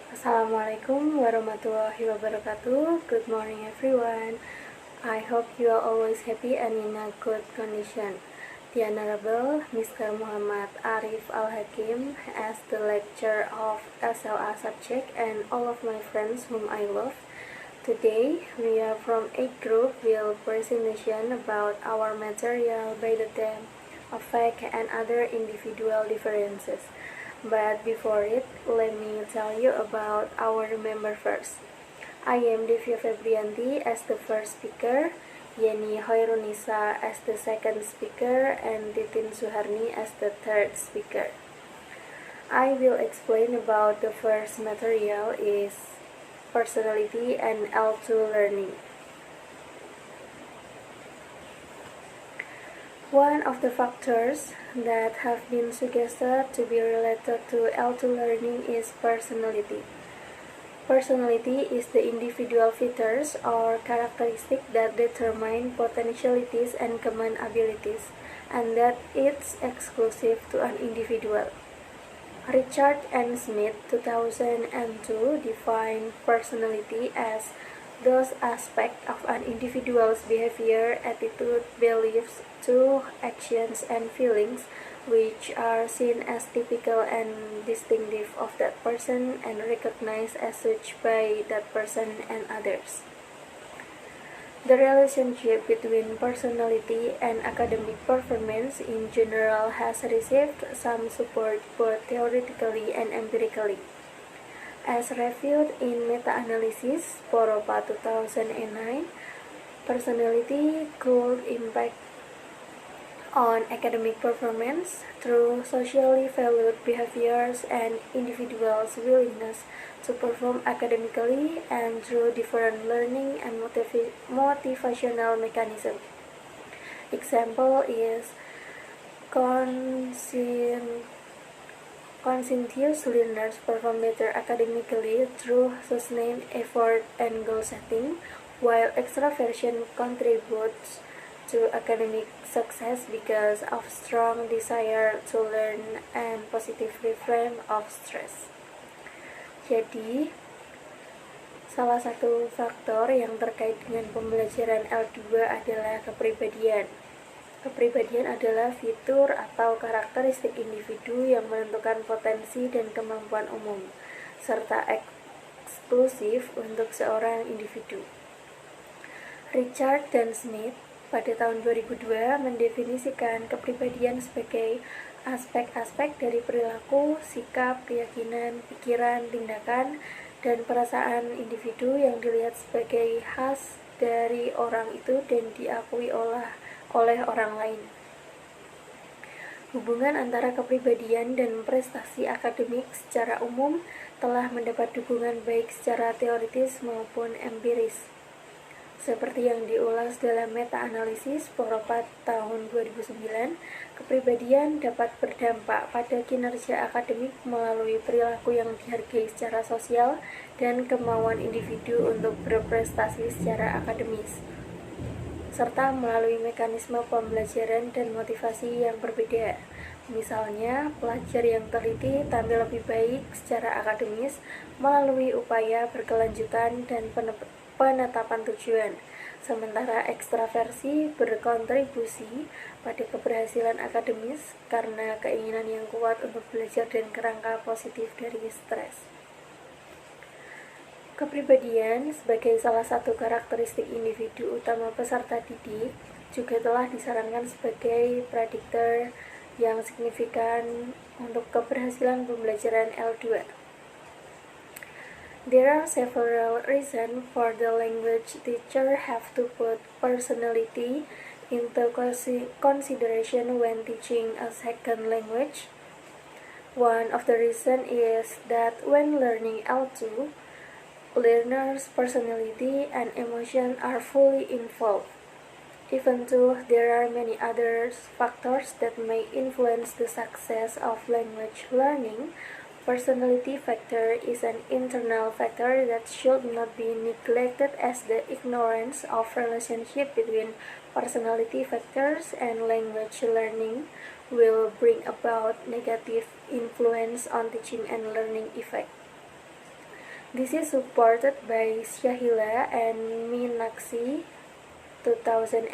Assalamualaikum warahmatullahi wabarakatuh. Good morning everyone. I hope you are always happy and in a good condition. The Honorable Mr. Muhammad Arif Al-Hakim as the lecturer of SLA subject and all of my friends whom I love. Today we are from A group will presentation about our material by the theme affect and other individual differences. But before it, let me tell you about our member first. I am Devia Febrianti as the first speaker, Yeni Hoirunisa as the second speaker, and Titin Suharni as the third speaker. I will explain about the first material is personality and L2 learning. One of the factors that have been suggested to be related to L2 learning is personality. Personality is the individual features or characteristics that determine potentialities and common abilities, and that it's exclusive to an individual. Richard N. Smith, 2002, defined personality as those aspects of an individual's behavior, attitude, beliefs, to actions and feelings which are seen as typical and distinctive of that person and recognized as such by that person and others. The relationship between personality and academic performance in general has received some support both theoretically and empirically. As reviewed in meta-analysis Poropa 2009, personality could impact on academic performance through socially valued behaviors and individuals' willingness to perform academically and through different learning and motivational mechanisms. Example is conscientious learners perform better academically through sustained effort and goal setting, while extraversion contributes to academic success because of strong desire to learn and positive reframe of stress. Jadi, salah satu faktor yang terkait dengan pembelajaran L2 adalah kepribadian. Kepribadian adalah fitur atau karakteristik individu yang menentukan potensi dan kemampuan umum, serta eksklusif untuk seorang individu. Richard dan Smith pada tahun 2002 mendefinisikan kepribadian sebagai aspek-aspek dari perilaku, sikap, keyakinan, pikiran, tindakan, dan perasaan individu yang dilihat sebagai khas dari orang itu dan diakui oleh orang lain. Hubungan antara kepribadian dan prestasi akademik secara umum telah mendapat dukungan baik secara teoritis maupun empiris. Seperti yang diulas dalam meta-analisis Poropat tahun 2009, kepribadian dapat berdampak pada kinerja akademik melalui perilaku yang dihargai secara sosial dan kemauan individu untuk berprestasi secara akademis, serta melalui mekanisme pembelajaran dan motivasi yang berbeda. Misalnya, pelajar yang teliti tampil lebih baik secara akademis melalui upaya berkelanjutan dan penetapan tujuan, sementara ekstraversi berkontribusi pada keberhasilan akademis karena keinginan yang kuat untuk belajar dan kerangka positif dari stres. Kepribadian sebagai salah satu karakteristik individu utama peserta didik juga telah disarankan sebagai prediktor yang signifikan untuk keberhasilan pembelajaran L2. There are several reasons for the language teacher have to put personality into consideration when teaching a second language. One of the reasons is that when learning L2, learners' personality and emotion are fully involved. Even though there are many other factors that may influence the success of language learning, personality factor is an internal factor that should not be neglected, as the ignorance of relationship between personality factors and language learning will bring about negative influence on teaching and learning effect. This is supported by Shahila and Meenakshi 2012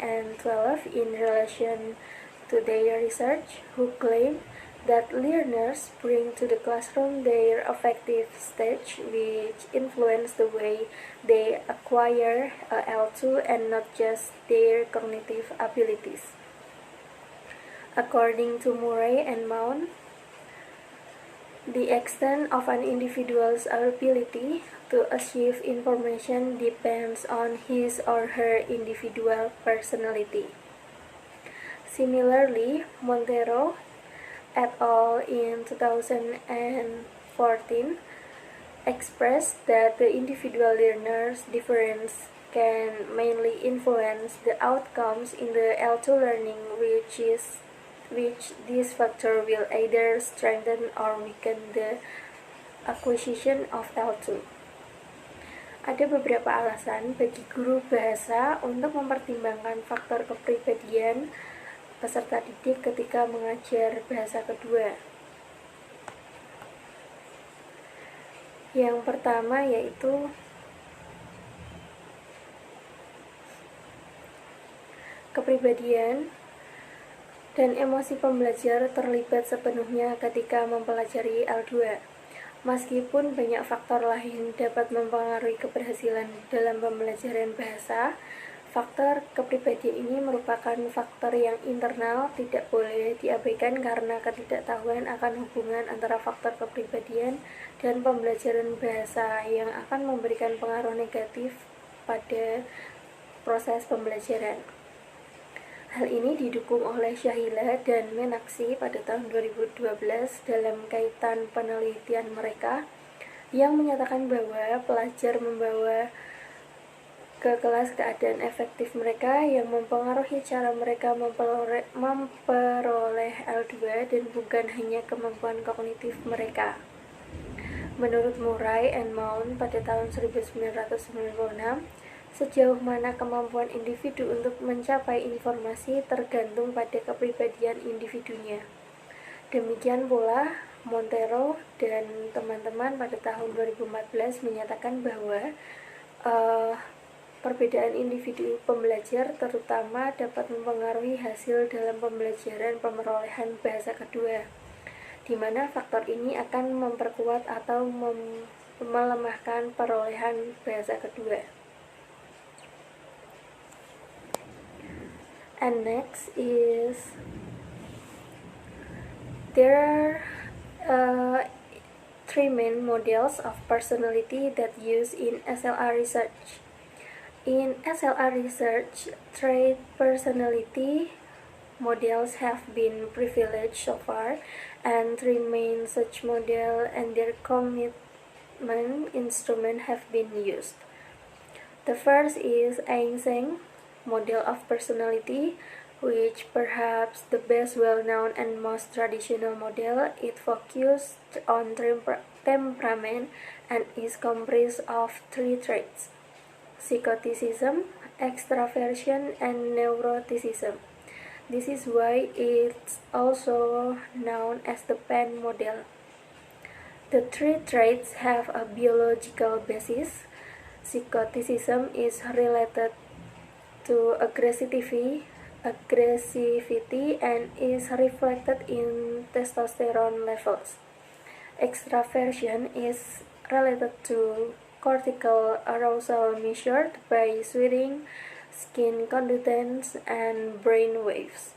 in relation to their research, who claim that learners bring to the classroom their affective stage, which influence the way they acquire L2 and not just their cognitive abilities. According to Murray and Mount, the extent of an individual's ability to achieve information depends on his or her individual personality. Similarly, Montero et al. In 2014 expressed that the individual learner's difference can mainly influence the outcomes in the L2 learning, which this factor will either strengthen or weaken the acquisition of L2. Ada beberapa alasan bagi guru bahasa untuk mempertimbangkan faktor kepribadian peserta didik ketika mengajar bahasa kedua. Yang pertama yaitu kepribadian dan emosi pembelajar terlibat sepenuhnya ketika mempelajari L2. Meskipun banyak faktor lain dapat mempengaruhi keberhasilan dalam pembelajaran bahasa, faktor kepribadian ini merupakan faktor yang internal, tidak boleh diabaikan karena ketidaktahuan akan hubungan antara faktor kepribadian dan pembelajaran bahasa yang akan memberikan pengaruh negatif pada proses pembelajaran. Hal ini didukung oleh Shahila dan Meenakshi pada tahun 2012 dalam kaitan penelitian mereka yang menyatakan bahwa pelajar membawa ke kelas keadaan efektif mereka yang mempengaruhi cara mereka memperoleh L2 dan bukan hanya kemampuan kognitif mereka. Menurut Murray and Mount pada tahun 1996, sejauh mana kemampuan individu untuk mencapai informasi tergantung pada kepribadian individunya. Demikian pula, Montero dan teman-teman pada tahun 2014 menyatakan bahwa perbedaan individu pembelajar terutama dapat mempengaruhi hasil dalam pembelajaran pemerolehan bahasa kedua, di mana faktor ini akan memperkuat atau melemahkan perolehan bahasa kedua. And next is there are three main models of personality that use in SLR research. In SLR research, trait personality models have been privileged so far, and three main such models and their commitment instrument have been used. The first is Eysenck model of personality, which perhaps the best well-known and most traditional model. It focused on temperament and is comprised of three traits: psychoticism, extraversion, and neuroticism. This is why it's also known as the PEN model. The three traits have a biological basis. Psychoticism is related to aggressivity and is reflected in testosterone levels. Extraversion is related to cortical arousal measured by sweating, skin conductance, and brain waves,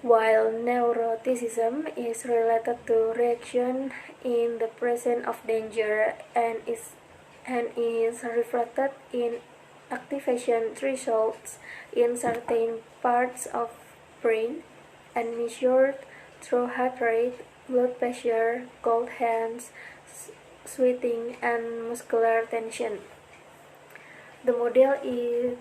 while neuroticism is related to reaction in the presence of danger and is reflected in activation thresholds in certain parts of brain and measured through heart rate, blood pressure, cold hands, sweating, and muscular tension. The model and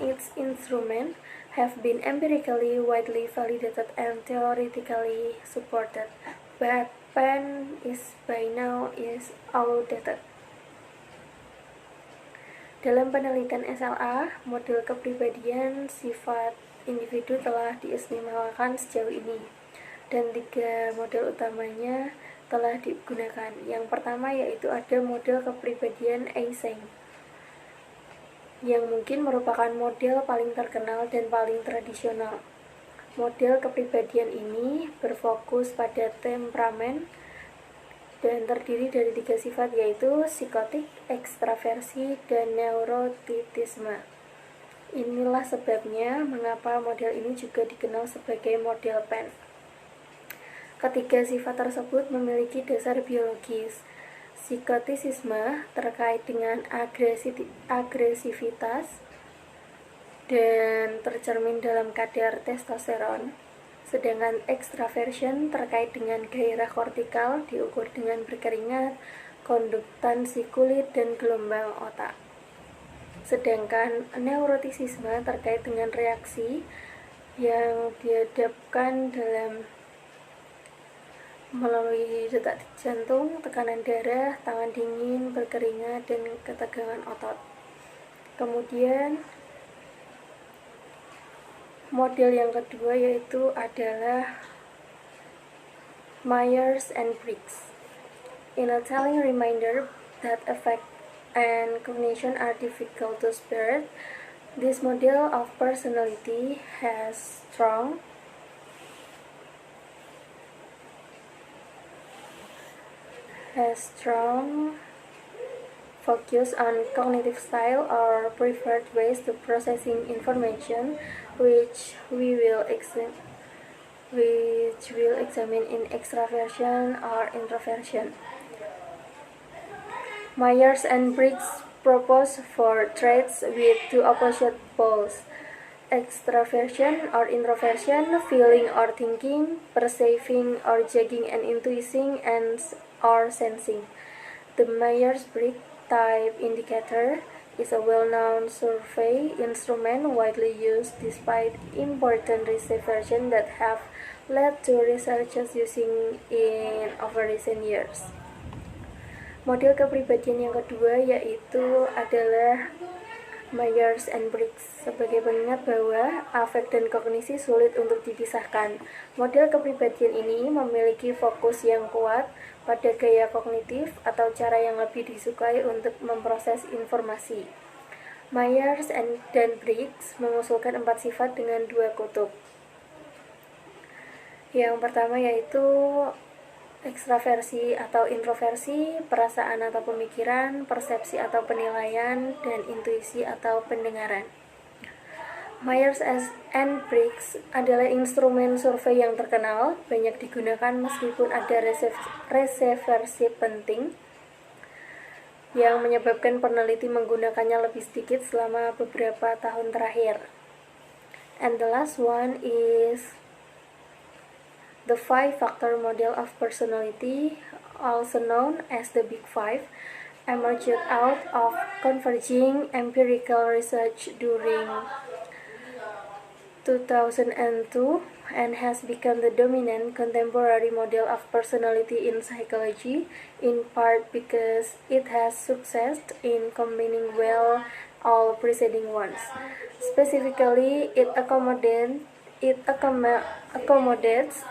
its instrument have been empirically widely validated and theoretically supported, but PEN is by now is outdated. Dalam penelitian SLA, model kepribadian sifat individu telah diistimewakan sejauh ini. dan 3 model utamanya telah digunakan. Yang pertama yaitu ada model kepribadian Eysenck, yang mungkin merupakan model paling terkenal dan paling tradisional. Model kepribadian ini berfokus pada temperamen dan terdiri dari 3 sifat, yaitu psikotik, ekstraversi, dan neurotitisme. Inilah sebabnya mengapa model ini juga dikenal sebagai model PEN. Ketiga sifat tersebut memiliki dasar biologis. Psikotisisme terkait dengan agresivitas dan tercermin dalam kadar testosteron, sedangkan extraversion terkait dengan gairah kortikal diukur dengan berkeringat, konduktansi kulit, dan gelombang otak. Sedangkan neurotisisme terkait dengan reaksi yang dihadapkan dalam melalui detak jantung, tekanan darah, tangan dingin, berkeringat, dan ketegangan otot. Kemudian model yang kedua yaitu adalah Myers and Briggs. In a telling reminder that affect and cognition are difficult to spare, this model of personality has strong focus on cognitive style or preferred ways to processing information, which we will examine in extraversion or introversion. Myers and Briggs propose 4 traits with 2 opposite poles: extraversion or introversion, feeling or thinking, perceiving or judging, and intuiting or sensing. The Myers-Briggs Type Indicator is a well-known survey instrument widely used despite important research versions that have led to researchers using in over recent years. Model kepribadian yang kedua yaitu adalah Myers and Briggs. Sebagai pengingat bahwa afek dan kognisi sulit untuk dipisahkan, model kepribadian ini memiliki fokus yang kuat pada gaya kognitif atau cara yang lebih disukai untuk memproses informasi. Myers dan Briggs mengusulkan 4 sifat dengan 2 kutub. Yang pertama yaitu ekstraversi atau introversi, perasaan atau pemikiran, persepsi atau penilaian, dan intuisi atau pendengaran. Myers and Briggs adalah instrumen survei yang terkenal, banyak digunakan meskipun ada reservasi penting yang menyebabkan peneliti menggunakannya lebih sedikit selama beberapa tahun terakhir. And the last one is the 5-factor model of personality, also known as the Big Five, emerged out of converging empirical research during 2002 and has become the dominant contemporary model of personality in psychology, in part because it has succeeded in combining well all preceding ones. Specifically, it accommodates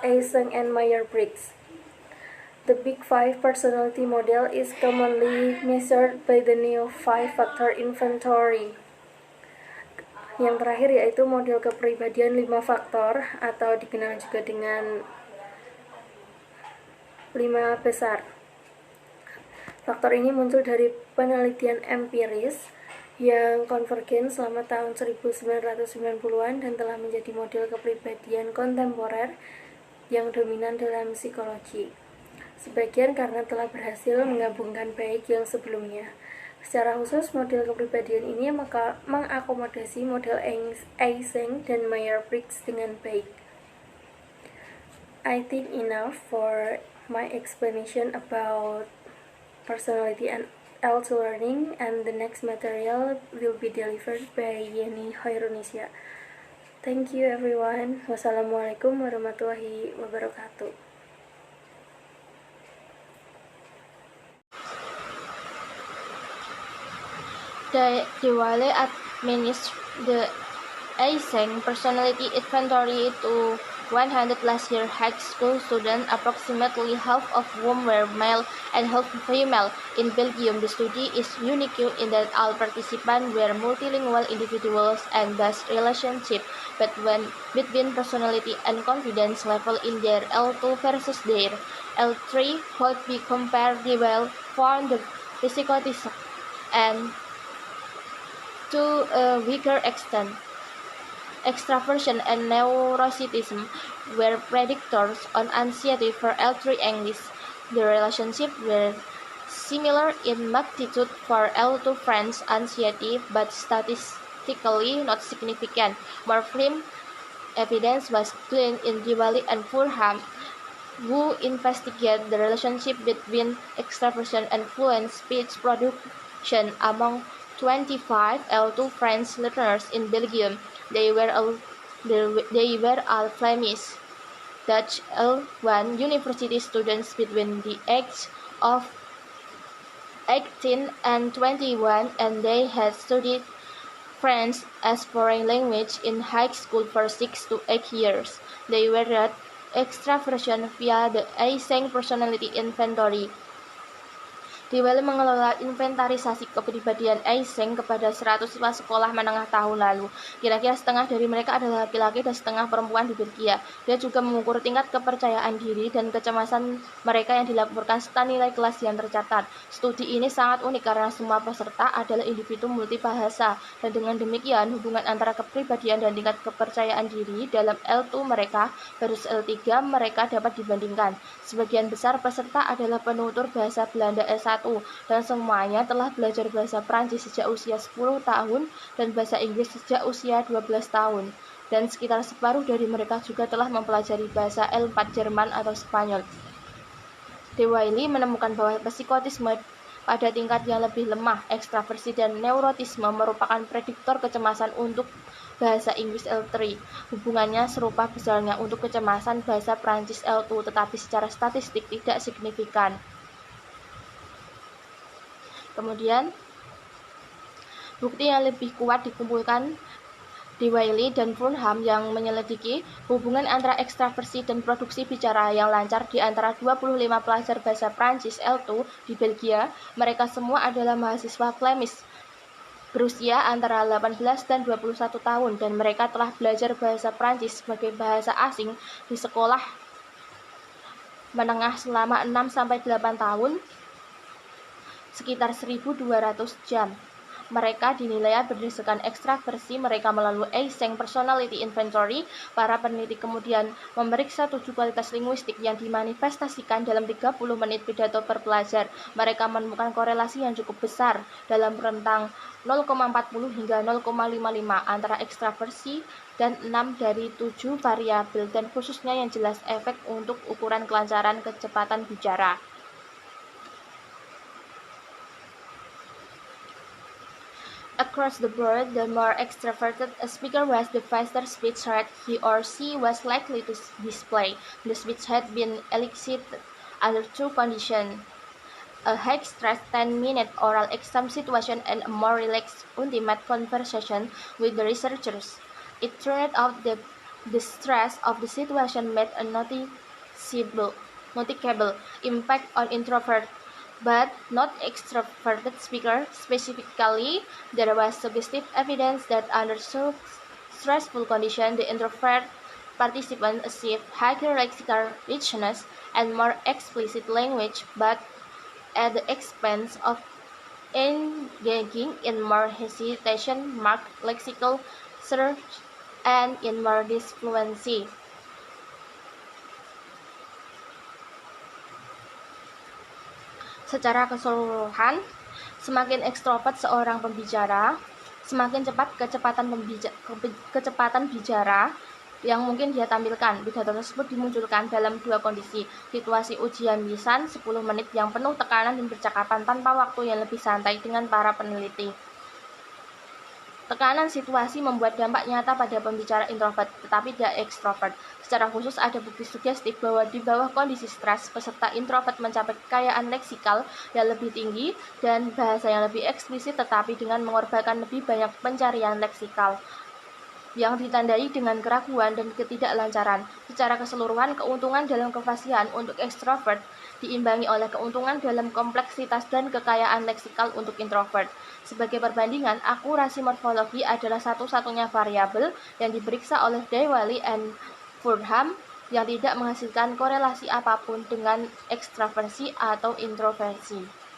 Eysenck and Myers-Briggs. The Big Five personality model is commonly measured by the new 5-factor inventory. Yang terakhir yaitu model kepribadian 5 faktor atau dikenal juga dengan 5 besar. Faktor ini muncul dari penelitian empiris yang konvergen selama tahun 1990-an dan telah menjadi model kepribadian kontemporer yang dominan dalam psikologi. Sebagian karena telah berhasil menggabungkan baik yang sebelumnya. Secara khusus, model kepribadian ini mengakomodasi model Eysenck dan Myers-Briggs dengan baik. I think enough for my explanation about personality and L2 learning, and the next material will be delivered by Yeni Hoirunisya. Thank you everyone. Wassalamualaikum warahmatullahi wabarakatuh. The Wiley administered the Eysenck Personality Inventory to 100 last year high school students, approximately half of whom were male and half female. In Belgium, the study is unique in that all participants were multilingual individuals and thus relationships between personality and confidence level in their L2 versus their L3 would be comparable for the psychotic and to a weaker extent. Extraversion and neuroticism were predictors on anxiety for L3 English. The relationships were similar in magnitude for L2 French anxiety, but statistically not significant. More firm evidence was gleaned in Diwali and Furham, who investigate the relationship between extraversion and fluent speech production among 25 L2 French learners in Belgium. They were all Flemish, Dutch L1 university students between the ages of 18 and 21, and they had studied French as foreign language in high school for 6 to 8 years. They were rated extraversion via the Eysenck Personality Inventory. Diwali mengelola inventarisasi kepribadian Eysenck kepada 100 siswa sekolah menengah tahun lalu. Kira-kira setengah dari mereka adalah laki-laki dan setengah perempuan di Belgia. Dia juga mengukur tingkat kepercayaan diri dan kecemasan mereka yang dilaporkan serta nilai kelas yang tercatat. Studi ini sangat unik karena semua peserta adalah individu multibahasa, dan dengan demikian hubungan antara kepribadian dan tingkat kepercayaan diri dalam L2 mereka versus L3 mereka dapat dibandingkan. Sebagian besar peserta adalah penutur bahasa Belanda S1, dan semuanya telah belajar bahasa Prancis sejak usia 10 tahun dan bahasa Inggris sejak usia 12 tahun. Dan sekitar separuh dari mereka juga telah mempelajari bahasa L4 Jerman atau Spanyol. De Wailly menemukan bahwa psikotisme pada tingkat yang lebih lemah, ekstraversi dan neurotisme merupakan prediktor kecemasan untuk bahasa Inggris L3. Hubungannya serupa besarnya untuk kecemasan bahasa Prancis L2, tetapi secara statistik tidak signifikan. Kemudian, bukti yang lebih kuat dikumpulkan De Wailly dan Furham yang menyelidiki hubungan antara ekstraversi dan produksi bicara yang lancar di antara 25 pelajar bahasa Prancis L2 di Belgia. Mereka semua adalah mahasiswa Flemish berusia antara 18 dan 21 tahun, dan mereka telah belajar bahasa Prancis sebagai bahasa asing di sekolah menengah selama 6-8 tahun, sekitar 1.200 jam. Mereka dinilai berdasarkan ekstraversi mereka melalui Eysenck Personality Inventory. Para peneliti kemudian memeriksa 7 kualitas linguistik yang dimanifestasikan dalam 30 menit pidato per pelajar. Mereka menemukan korelasi yang cukup besar dalam rentang 0,40 hingga 0,55 antara ekstraversi dan 6 dari 7 variabel, dan khususnya yang jelas efek untuk ukuran kelancaran kecepatan bicara. Across the board, the more extroverted a speaker was, the faster speech rate he or she was likely to display. The speech had been elicited under 2 conditions: a high-stress 10-minute oral exam situation and a more relaxed, intimate conversation with the researchers. It turned out that the stress of the situation made a noticeable impact on introvert but not extroverted speakers. Specifically, there was suggestive evidence that under so stressful conditions, the introvert participants achieved higher lexical richness and more explicit language, but at the expense of engaging in more hesitation, marked lexical search, and in more disfluency. Secara keseluruhan, semakin ekstrovert seorang pembicara, semakin cepat kecepatan bicara yang mungkin dia tampilkan. Pidato tersebut dimunculkan dalam 2 kondisi: situasi ujian lisan 10 menit yang penuh tekanan dan percakapan tanpa waktu yang lebih santai dengan para peneliti. Tekanan situasi membuat dampak nyata pada pembicara introvert, tetapi tidak ekstrovert. Secara khusus, ada bukti sugestif bahwa di bawah kondisi stres, peserta introvert mencapai kekayaan leksikal yang lebih tinggi dan bahasa yang lebih eksplisit, tetapi dengan mengorbankan lebih banyak pencarian leksikal. yang ditandai dengan keraguan dan ketidaklancaran. Secara keseluruhan, keuntungan dalam kefasihan untuk ekstrovert diimbangi oleh keuntungan dalam kompleksitas dan kekayaan leksikal untuk introvert. Sebagai perbandingan, akurasi morfologi adalah satu-satunya variabel yang diperiksa oleh Diwali and Fordham yang tidak menghasilkan korelasi apapun dengan ekstraversi atau introversi.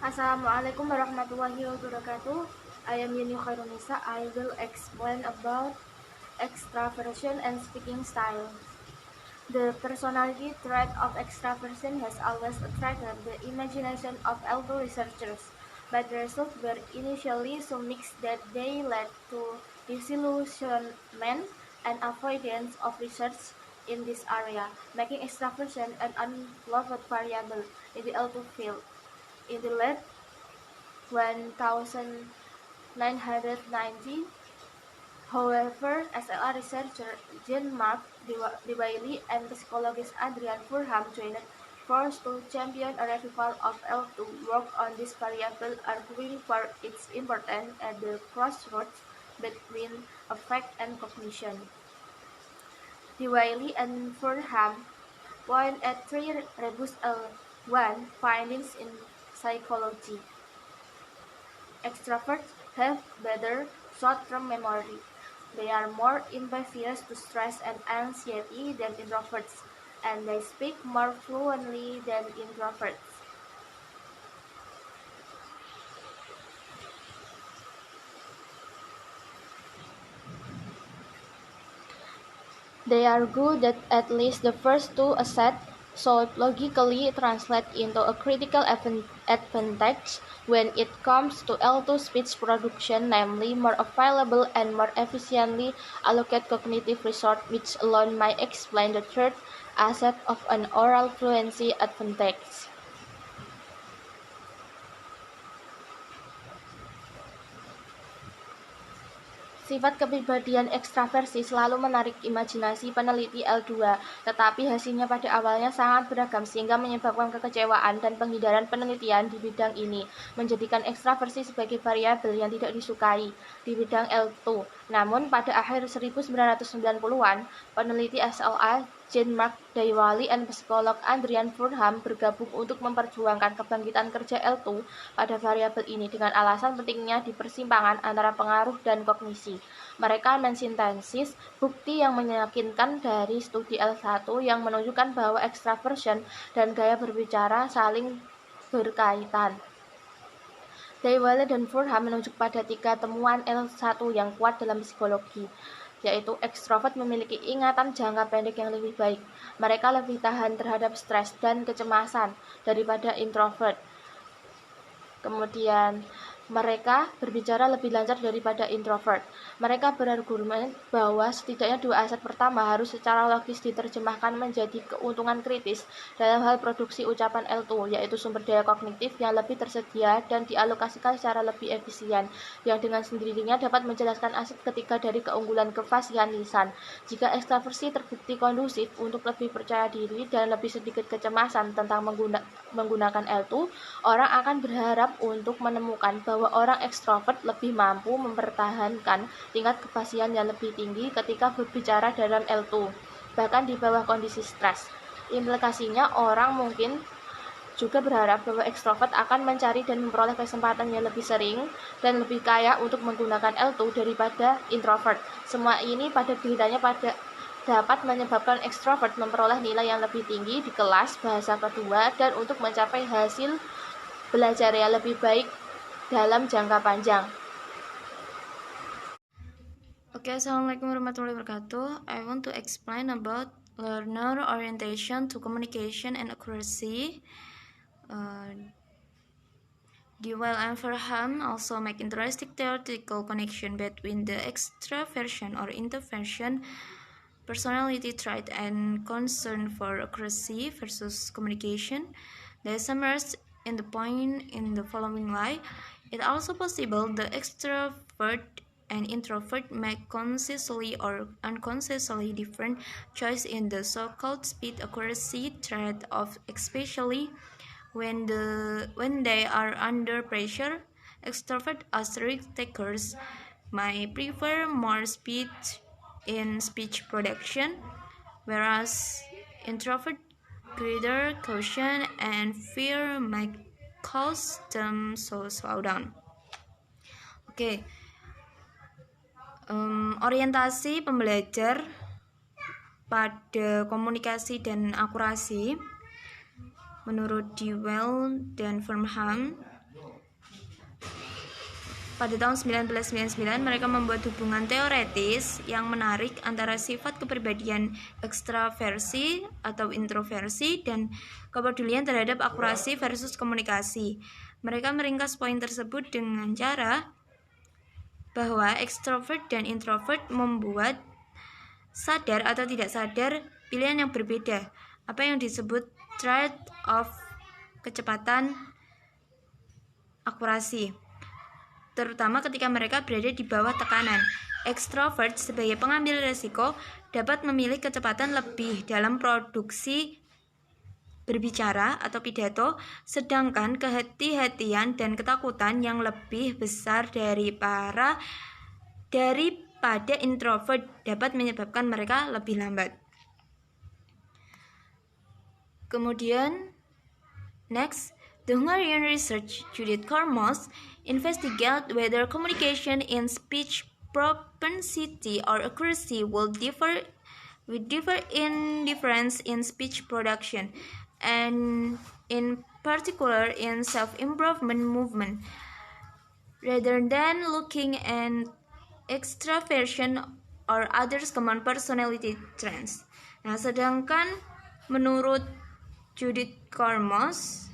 Assalamualaikum warahmatullahi wabarakatuh. I am Yuni Khairunisa. I will explain about extraversion and speaking style. The personality trait of extraversion has always attracted the imagination of elder researchers, but the results were initially so mixed that they led to disillusionment and avoidance of research in this area, making extraversion an unloved variable in the L2 field. In the late 1990, however, SLR researcher Jean-Marc Dewayli and psychologist Adrian Fordham joined forces to champion a revival of L2 work on this variable, arguing for its importance at the crossroads between affect and cognition. Dewayli and Fordham point at three robust L1 findings in psychology. Extroverts have better short-term memory. They are more impervious to stress and anxiety than introverts, and they speak more fluently than introverts. They are good at least the first two assets, so it logically translates into a critical advantage when it comes to L2 speech production, namely more available and more efficiently allocate cognitive resource, which alone might explain the third asset of an oral fluency advantage. Sifat kepribadian ekstraversi selalu menarik imajinasi peneliti L2, tetapi hasilnya pada awalnya sangat beragam sehingga menyebabkan kekecewaan dan penghindaran penelitian di bidang ini, menjadikan ekstraversi sebagai variabel yang tidak disukai di bidang L2. Namun, pada akhir 1990-an, peneliti SLA Jean-Marc Dewayli dan psikolog Adrian Fordham bergabung untuk memperjuangkan kebangkitan kerja L2 pada variabel ini dengan alasan pentingnya di persimpangan antara pengaruh dan kognisi. Mereka mensintesis bukti yang meyakinkan dari studi L1 yang menunjukkan bahwa extraversion dan gaya berbicara saling berkaitan. Dewayli dan Fordham menunjuk pada 3 temuan L1 yang kuat dalam psikologi, yaitu ekstrovert memiliki ingatan jangka pendek yang lebih baik. Mereka lebih tahan terhadap stres dan kecemasan daripada introvert. Kemudian, mereka berbicara lebih lancar daripada introvert. Mereka berargumen bahwa setidaknya 2 aset pertama harus secara logis diterjemahkan menjadi keuntungan kritis dalam hal produksi ucapan L2, yaitu sumber daya kognitif yang lebih tersedia dan dialokasikan secara lebih efisien, yang dengan sendirinya dapat menjelaskan aset ketiga dari keunggulan kefasihan lisan. Jika ekstraversi terbukti kondusif untuk lebih percaya diri dan lebih sedikit kecemasan tentang menggunakan L2, orang akan berharap untuk menemukan bahwa orang ekstrovert lebih mampu mempertahankan tingkat kefasihan yang lebih tinggi ketika berbicara dalam L2, bahkan di bawah kondisi stres. Implikasinya, orang mungkin juga berharap bahwa ekstrovert akan mencari dan memperoleh kesempatan yang lebih sering dan lebih kaya untuk menggunakan L2 daripada introvert. Semua ini pada gilirannya dapat menyebabkan ekstrovert memperoleh nilai yang lebih tinggi di kelas bahasa kedua dan untuk mencapai hasil belajar yang lebih baik dalam jangka panjang. Okay, Assalamualaikum warahmatullahi wabarakatuh. I want to explain about learner orientation to communication and accuracy. Dewayli and Fordham also make interesting theoretical connection between the extraversion or introversion personality trait and concern for accuracy versus communication. They summarize in the point in the following way. It also possible the extrovert and introvert make consciously or unconsciously different choice in the so-called speed accuracy trait of especially When they are under pressure, extrovert as risk takers may prefer more speed in speech production, whereas introvert greater caution and fear may cause them to slow down. Oke. Orientasi pembelajar pada komunikasi dan akurasi menurut Dewey dan Furnham. Pada tahun 1999 mereka membuat hubungan teoretis yang menarik antara sifat kepribadian ekstraversi atau introversi dan kepedulian terhadap akurasi versus komunikasi. Mereka meringkas poin tersebut dengan cara bahwa ekstrovert dan introvert membuat sadar atau tidak sadar pilihan yang berbeda, apa yang disebut trade-off kecepatan akurasi, terutama ketika mereka berada di bawah tekanan. Ekstrovert sebagai pengambil risiko dapat memilih kecepatan lebih dalam produksi berbicara atau pidato, sedangkan kehati-hatian dan ketakutan yang lebih besar daripada introvert dapat menyebabkan mereka lebih lambat. Kemudian, next, the Hungarian researcher Judith Kormos investigate whether communication in speech propensity or accuracy will differ in difference in speech production, and in particular in self-improvement movement, rather than looking at extraversion or others common personality traits. Nah, sedangkan menurut Judith Kormos,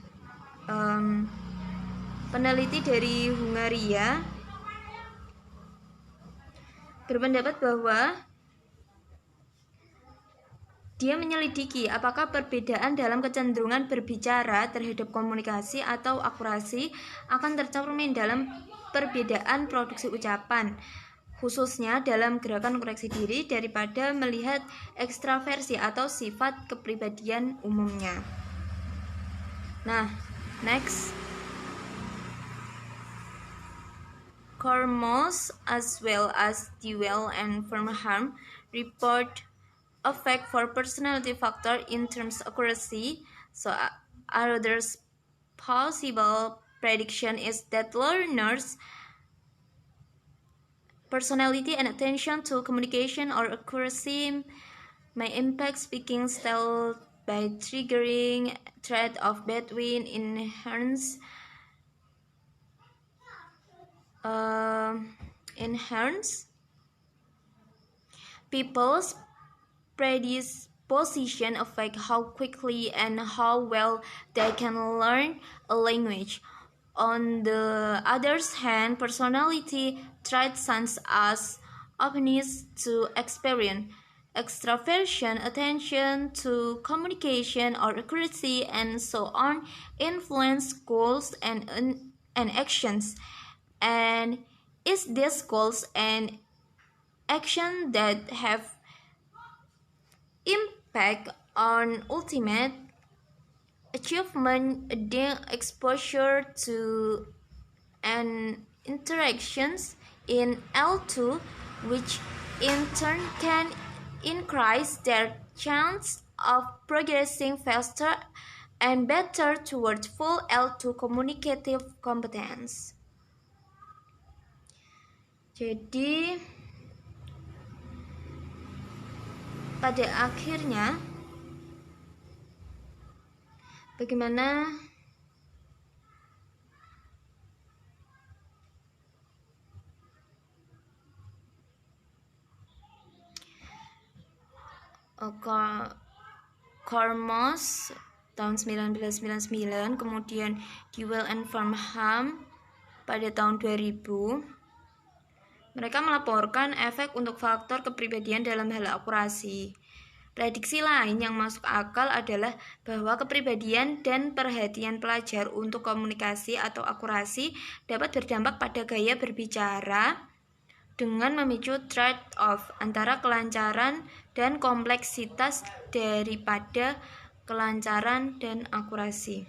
peneliti dari Hungaria, berpendapat bahwa dia menyelidiki apakah perbedaan dalam kecenderungan berbicara terhadap komunikasi atau akurasi akan tercermin dalam perbedaan produksi ucapan, khususnya dalam gerakan koreksi diri, daripada melihat ekstraversi atau sifat kepribadian umumnya. Nah, next, Kormos as well as Dewey and Furnham report effect for personality factor in terms of accuracy. So another possible prediction is that learners' personality and attention to communication or accuracy may impact speaking style by triggering trade-off between inherent people's predisposition affect how quickly and how well they can learn a language. On the other hand, personality traits such as openness to experience, extraversion, attention to communication or accuracy, and so on influence goals and actions. And it's these goals and actions that have impact on ultimate achievement, the exposure to and interactions in L2, which in turn can increase their chance of progressing faster and better towards full L2 communicative competence. Jadi pada akhirnya bagaimana Kormos tahun 1999, kemudian Dewey and Furnham pada tahun 2000. Mereka melaporkan efek untuk faktor kepribadian dalam hal akurasi. Prediksi lain yang masuk akal adalah bahwa kepribadian dan perhatian pelajar untuk komunikasi atau akurasi dapat berdampak pada gaya berbicara dengan memicu trade-off antara kelancaran dan kompleksitas daripada kelancaran dan akurasi.